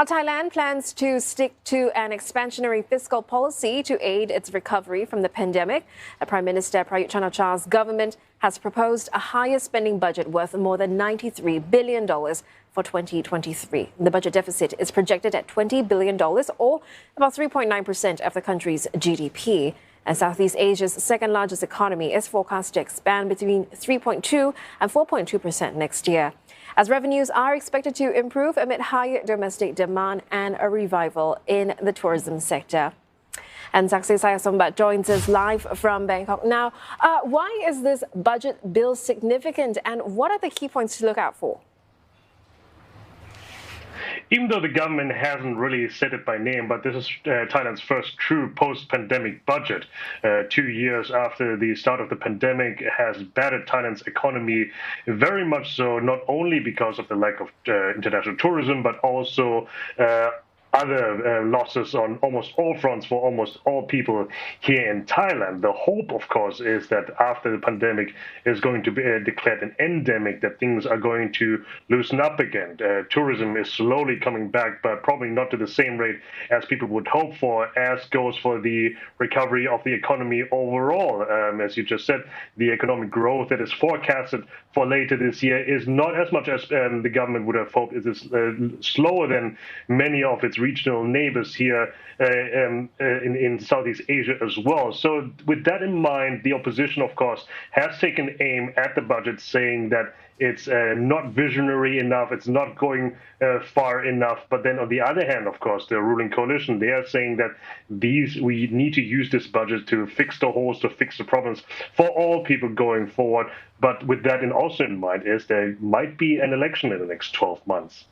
Thailand plans to stick to an expansionary fiscal policy to aid its recovery from the pandemic. Prime Minister Prayut Chan-o-cha's government has proposed a higher spending budget worth more than $93 billion for 2023. The budget deficit is projected at $20 billion, or about 3.9% of the country's GDP. And Southeast Asia's second largest economy is forecast to expand between 3.2 and 4.2% next year, as revenues are expected to improve amid higher domestic demand and a revival in the tourism sector. And Saksi Sayasombat joins us live from Bangkok. Now, why is this budget bill significant, and what are the key points to look out for? Even though the government hasn't really said it by name, but this is Thailand's first true post-pandemic budget. 2 years after the start of the pandemic, it has battered Thailand's economy very much so, not only because of the lack of international tourism, but also other losses on almost all fronts for almost all people here in Thailand. The hope, of course, is that after the pandemic is going to be declared an endemic, that things are going to loosen up again. Tourism is slowly coming back, but probably not to the same rate as people would hope for, as goes for the recovery of the economy overall. As you just said, the economic growth that is forecasted for later this year is not as much as the government would have hoped. It is slower than many of its regional neighbors here in Southeast Asia as well. So with that in mind, the opposition, of course, has taken aim at the budget, saying that it's not visionary enough, it's not going far enough. But then on the other hand, of course, the ruling coalition, they are saying that we need to use this budget to fix the holes, to fix the problems for all people going forward. But with that also in mind is there might be an election in the next 12 months.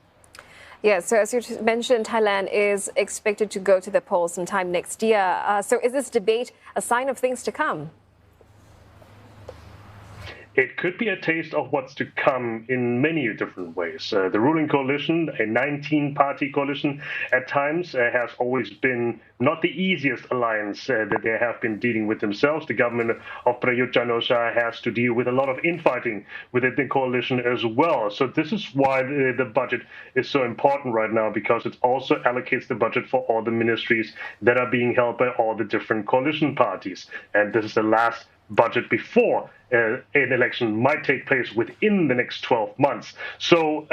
Yeah, so as you mentioned, Thailand is expected to go to the polls sometime next year. So is this debate a sign of things to come? It could be a taste of what's to come in many different ways. The ruling coalition, a 19-party coalition at times, has always been not the easiest alliance that they have been dealing with themselves. The government of Prayut Chan-o-cha has to deal with a lot of infighting within the coalition as well. So this is why the budget is so important right now, because it also allocates the budget for all the ministries that are being held by all the different coalition parties. And this is the last budget before an election might take place within the next 12 months. So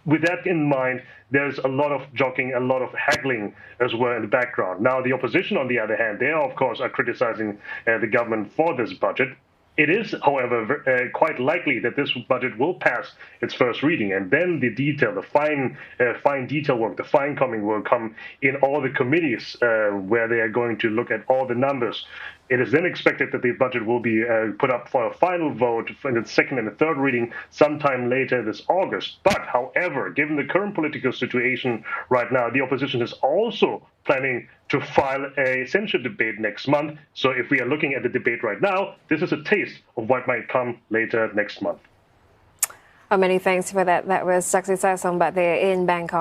with that in mind, there's a lot of jockeying, a lot of haggling as well in the background. Now, the opposition, on the other hand, they, of course, are criticizing the government for this budget. It is, however, quite likely that this budget will pass its first reading, and then the detail, the fine detail work, the fine combing will come in all the committees where they are going to look at all the numbers. It is then expected that the budget will be put up for a final vote in the second and the third reading sometime later this August. But, however, given the current political situation right now, the opposition is also planning to file a censure debate next month. So if we are looking at the debate right now, this is a taste of what might come later next month. Many thanks for that. That was Saksi Sayasombat there in Bangkok.